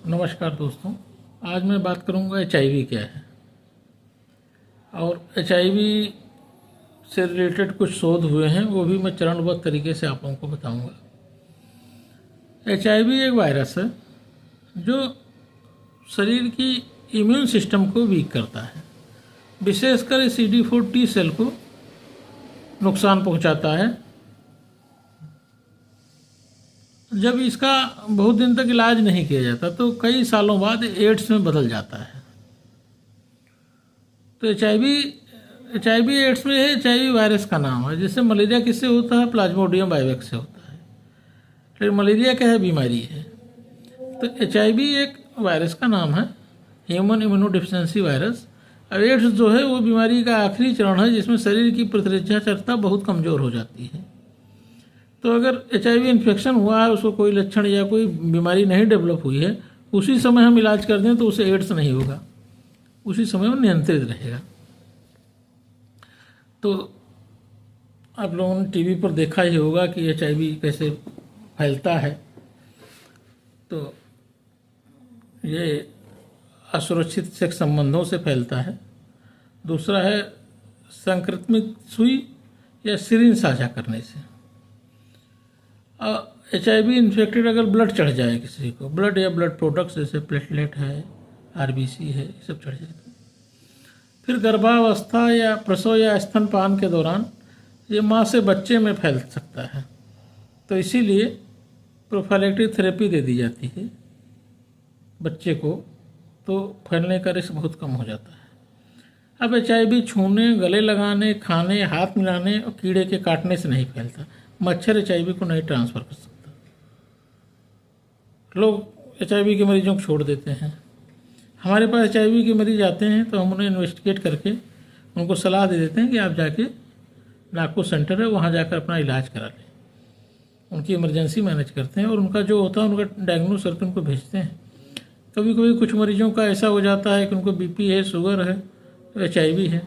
नमस्कार दोस्तों, आज मैं बात करूंगा HIV क्या है और HIV से रिलेटेड कुछ शोध हुए हैं, वो भी मैं चरणबद्ध तरीके से आप लोगों को बताऊंगा। HIV एक वायरस है जो शरीर की इम्यून सिस्टम को वीक करता है, विशेषकर CD4 T सेल को नुकसान पहुंचाता है। जब इसका बहुत दिन तक इलाज नहीं किया जाता तो कई सालों बाद एड्स में बदल जाता है। तो एच आई वी एड्स में HIV वायरस का नाम है। जैसे मलेरिया किससे होता है? प्लाज्मोडियम वाइवेक्स से होता है। लेकिन मलेरिया क्या है? बीमारी है। तो HIV एक वायरस का नाम है, ह्यूमन इम्यूनोडेफिशिएंसी वायरस। अब एड्स जो है वो बीमारी का आखिरी चरण है जिसमें शरीर की प्रतिरक्षा क्षमता बहुत कमज़ोर हो जाती है। तो अगर HIV इन्फेक्शन हुआ है, उसको कोई लक्षण या कोई बीमारी नहीं डेवलप हुई है, उसी समय हम इलाज कर दें तो उसे एड्स नहीं होगा, उसी समय वो नियंत्रित रहेगा। तो आप लोगों ने टीवी पर देखा ही होगा कि HIV कैसे फैलता है। तो ये असुरक्षित सेक्स संबंधों से फैलता है। दूसरा है संक्रमित सुई या सिरिंज साझा करने से। HIV इन्फेक्टेड अगर ब्लड चढ़ जाए किसी को, ब्लड या ब्लड प्रोडक्ट्स जैसे प्लेटलेट है, RBC है, ये सब चढ़ जाए। फिर गर्भावस्था या प्रसव या स्तनपान के दौरान ये माँ से बच्चे में फैल सकता है। तो इसीलिए प्रोफाइलैक्टिक थेरेपी दे दी जाती है बच्चे को, तो फैलने का रिस्क बहुत कम हो जाता है। अब HIV छूने, गले लगाने, खाने, हाथ मिलाने और कीड़े के काटने से नहीं फैलता। मच्छर HIV को नहीं ट्रांसफ़र कर सकता। लोग HIV के मरीजों को छोड़ देते हैं। हमारे पास HIV के मरीज आते हैं तो हम उन्हें इन्वेस्टिगेट करके उनको सलाह दे देते हैं कि आप जाके नाको सेंटर है, वहाँ जाकर अपना इलाज करा लें। उनकी इमरजेंसी मैनेज करते हैं और उनका जो होता है उनका डायग्नोस करके उनको भेजते हैं। कभी कभी कुछ मरीजों का ऐसा हो जाता है कि उनको BP है, शुगर है, HIV है,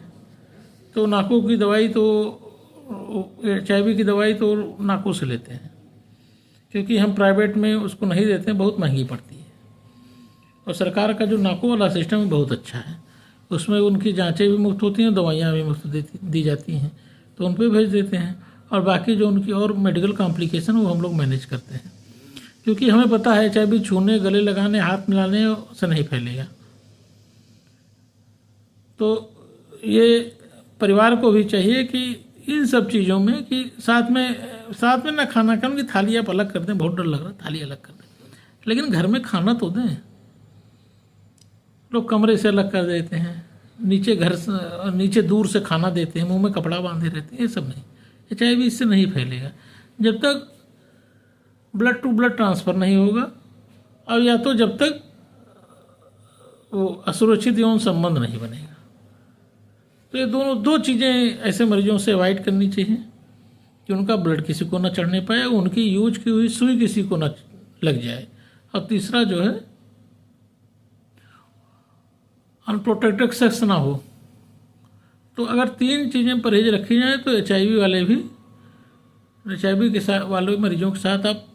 तो नाकों की दवाई तो HIV की दवाई तो नाकों से लेते हैं, क्योंकि हम प्राइवेट में उसको नहीं देते हैं, बहुत महंगी पड़ती है। और सरकार का जो नाकों वाला सिस्टम है बहुत अच्छा है, उसमें उनकी जांचें भी मुफ्त होती हैं, दवाइयाँ भी मुफ्त दी जाती हैं, तो उन पर भेज देते हैं। और बाकी जो उनकी और मेडिकल कॉम्प्लिकेशन वो हम लोग मैनेज करते हैं, क्योंकि हमें पता है HIV छूने, गले लगाने, हाथ मिलाने से नहीं फैलेगा। तो ये परिवार को भी चाहिए कि इन सब चीज़ों में कि साथ में ना खाना खाएं, उनकी थाली आप अलग कर दें। बहुत डर लग रहा है, थाली अलग कर दें, लेकिन घर में खाना तो दें। लोग कमरे से अलग कर देते हैं, नीचे दूर से खाना देते हैं, मुंह में कपड़ा बांधे रहते हैं। ये सब नहीं, HIV इससे नहीं फैलेगा जब तक ब्लड टू ब्लड ट्रांसफ़र नहीं होगा, और या तो जब तक वो असुरक्षित यौन संबंध नहीं बनेगा। तो ये दो चीज़ें ऐसे मरीजों से अवॉइड करनी चाहिए कि उनका ब्लड किसी को ना चढ़ने पाए, उनकी यूज की हुई सुई किसी को ना लग जाए, और तीसरा जो है अनप्रोटेक्टेड सेक्स ना हो। तो अगर 3 चीज़ें परहेज रखी जाए तो HIV वाले भी, HIV के साथ वाले मरीजों के साथ आप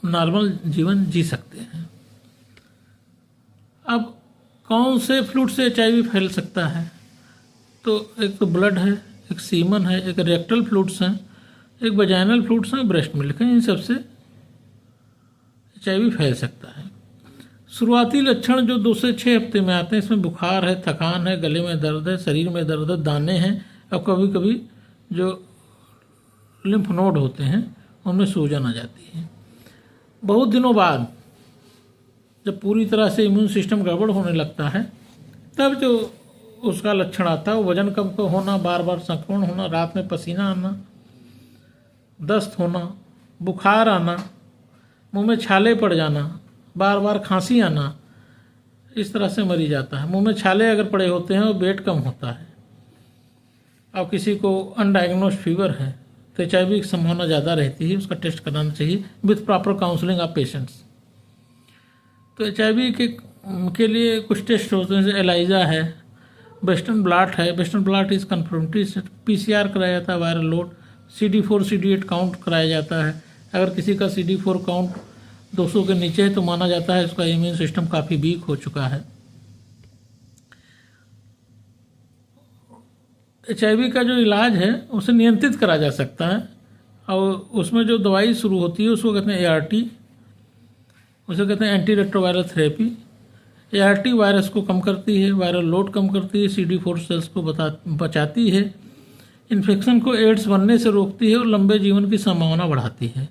नॉर्मल जीवन जी सकते हैं। अब कौन से फ्लूइड से HIV फैल सकता है? तो एक तो ब्लड है, एक सीमन है, एक रेक्टल फ्लूइड्स हैं, एक वजाइनल फ्लूइड्स हैं, ब्रेस्ट मिल्क है। इन सबसे HIV फैल सकता है। शुरुआती लक्षण जो 2 से 6 हफ्ते में आते हैं, इसमें बुखार है, थकान है, गले में दर्द है, शरीर में दर्द है, दाने हैं, और कभी कभी जो लिम्फ नोड होते हैं उनमें सूजन आ जाती है। बहुत दिनों बाद जब पूरी तरह से इम्यून सिस्टम गड़बड़ होने लगता है, तब जो उसका लक्षण आता है, वजन कम होना, बार बार संक्रमण होना, रात में पसीना आना, दस्त होना, बुखार आना, मुंह में छाले पड़ जाना, बार बार खांसी आना, इस तरह से मरीज आता है। मुंह में छाले अगर पड़े होते हैं और वेट कम होता है, और किसी को अनडायग्नोस्ड फीवर है, तो HIV की संभावना ज़्यादा रहती है। उसका टेस्ट कराना चाहिए with proper counselling of patients. तो HIV के लिए कुछ टेस्ट होते हैं, जैसे एलाइजा है, वेस्टर्न ब्लॉट है। Western blot is confirmatory. PCR कराया जाता है, viral load, CD4 CD8 count कराया जाता है। अगर किसी का CD4 काउंट 200 के नीचे है तो माना जाता है उसका इम्यून सिस्टम काफ़ी वीक हो चुका है। HIV का जो इलाज है उसे नियंत्रित करा जा सकता है, और उसमें जो दवाई शुरू होती है उसको कहते हैं ART, उसे कहते हैं anti retroviral therapy. ART virus को कम करती है, वायरल लोड कम करती है, CD4 सेल्स को बचाती है, इन्फेक्शन को एड्स बनने से रोकती है और लंबे जीवन की संभावना बढ़ाती है।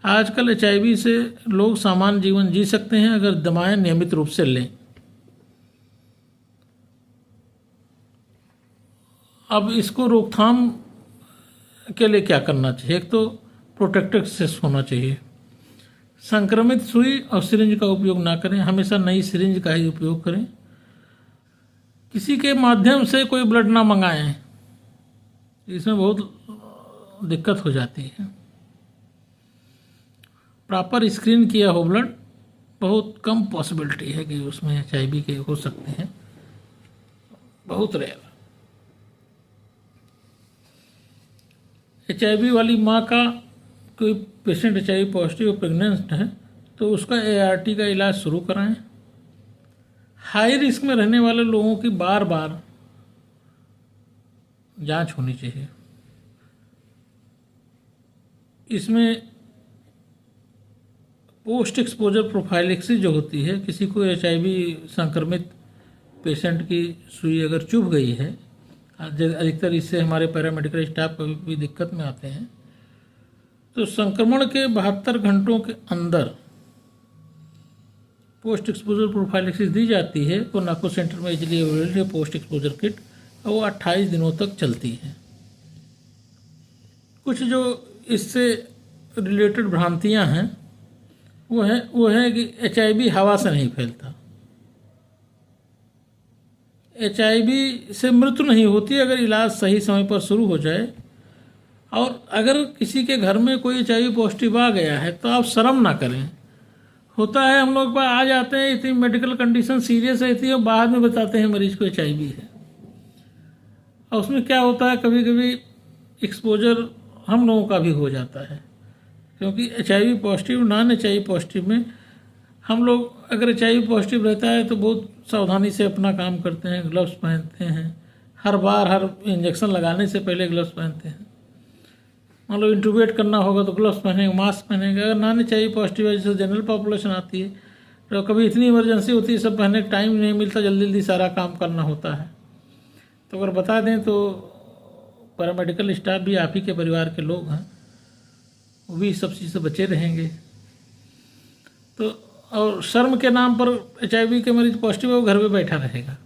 आजकल HIV से लोग सामान्य जीवन जी सकते हैं अगर दवाएं नियमित रूप से लें। अब इसको रोकथाम के लिए क्या करना चाहिए? एक तो प्रोटेक्टिव एक्सेस होना चाहिए। संक्रमित सुई और सिरिंज का उपयोग ना करें, हमेशा नई सिरिंज का ही उपयोग करें। किसी के माध्यम से कोई ब्लड ना मंगाएं, इसमें बहुत दिक्कत हो जाती है। प्रॉपर स्क्रीन किया हो ब्लड, बहुत कम पॉसिबिलिटी है कि उसमें HIV के हो सकते हैं, बहुत रेयर। HIV वाली माँ का कोई पेशेंट HIV पॉजिटिव प्रेग्नेंट है तो उसका ART का इलाज शुरू कराएं। हाई रिस्क में रहने वाले लोगों की बार बार जांच होनी चाहिए। इसमें पोस्ट एक्सपोजर प्रोफाइलेक्सिस जो होती है, किसी को HIV संक्रमित पेशेंट की सुई अगर चुभ गई है, अधिकतर इससे हमारे पैरामेडिकल स्टाफ कभी भी दिक्कत में आते हैं, तो संक्रमण के 72 घंटों के अंदर पोस्ट एक्सपोजर प्रोफाइलेक्सिस दी जाती है। वो नाको सेंटर में इजीली अवेलेबल है पोस्ट एक्सपोजर किट, और वो 28 दिनों तक चलती है। कुछ जो इससे रिलेटेड भ्रांतियां हैं वो है कि HIV हवा से नहीं फैलता। HIV से मृत्यु नहीं होती अगर इलाज सही समय पर शुरू हो जाए। और अगर किसी के घर में कोई HIV पॉजिटिव आ गया है तो आप शर्म ना करें। होता है हम लोग पास आ जाते हैं, इतनी मेडिकल कंडीशन सीरियस रहती है और बाद में बताते हैं मरीज को HIV है। और उसमें क्या होता है, कभी कभी एक्सपोजर हम लोगों का भी हो जाता है, क्योंकि HIV positive non HIV positive में हम लोग अगर HIV पॉजिटिव रहता है तो बहुत सावधानी से अपना काम करते हैं, ग्लव्स पहनते हैं, हर बार हर इंजेक्शन लगाने से पहले ग्लव्स पहनते हैं। मान लो इंटूबेट करना होगा तो ग्लव्स पहनेंगे, मास्क पहनेंगे। अगर नॉन HIV पॉजिटिव है, जैसे जनरल पॉपुलेशन आती है, तो कभी इतनी इमरजेंसी होती है, सब पहनने का टाइम नहीं मिलता, जल्दी जल्दी सारा काम करना होता है। तो अगर बता दें तो पैरामेडिकल स्टाफ भी आप ही के परिवार के लोग हैं, वो भी सब चीज़ से बचे रहेंगे। तो और शर्म के नाम पर HIV के मरीज पॉजिटिव है वो घर पे बैठा रहेगा,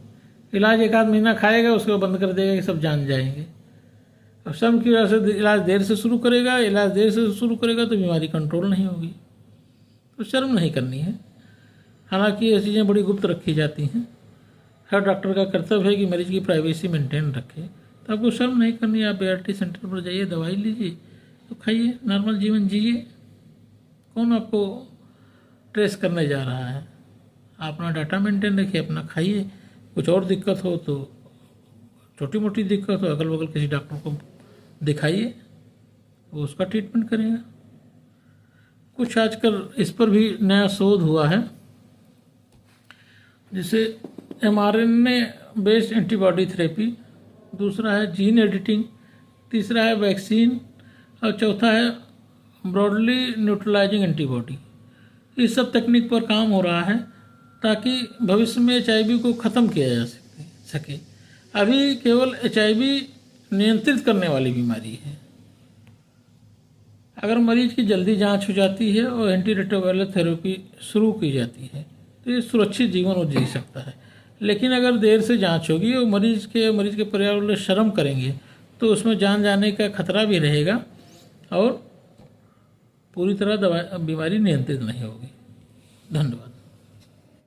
इलाज एक आध महीना खाएगा, उसके बाद बंद कर देगा कि सब जान जाएंगे। अब शर्म की वजह से इलाज देर से शुरू करेगा, इलाज देर से शुरू करेगा तो बीमारी कंट्रोल नहीं होगी। तो शर्म नहीं करनी है। हालांकि ये चीज़ें बड़ी गुप्त रखी जाती हैं, हर डॉक्टर का कर्तव्य है कि मरीज की प्राइवेसी मेंटेन रखे। तो आपको शर्म नहीं करनी है, आप ART सेंटर पर जाइए, दवाई लीजिए, तो खाइए, नॉर्मल जीवन जिए। कौन आपको ट्रेस करने जा रहा है? आप अपना डाटा मेंटेन रखिए, अपना खाइए। कुछ और दिक्कत हो तो, छोटी मोटी दिक्कत हो, अगल बगल किसी डॉक्टर को दिखाइए, वो उसका ट्रीटमेंट करेगा। कुछ आजकल इस पर भी नया शोध हुआ है, जिसे mRNA बेस्ड एंटीबॉडी थेरेपी, दूसरा है जीन एडिटिंग, तीसरा है वैक्सीन, और चौथा है ब्रॉडली न्यूट्रलाइजिंग एंटीबॉडी। इस सब तकनीक पर काम हो रहा है ताकि भविष्य में HIV को ख़त्म किया जा सके। अभी केवल HIV नियंत्रित करने वाली बीमारी है। अगर मरीज की जल्दी जांच हो जाती है और एंटी रेट्रोवायरल थेरेपी शुरू की जाती है तो ये सुरक्षित जीवन वो जी सकता है। लेकिन अगर देर से जांच होगी और मरीज के परिवार वाले शर्म करेंगे तो उसमें जान जाने का खतरा भी रहेगा और पूरी तरह बीमारी नियंत्रित नहीं होगी। धन्यवाद।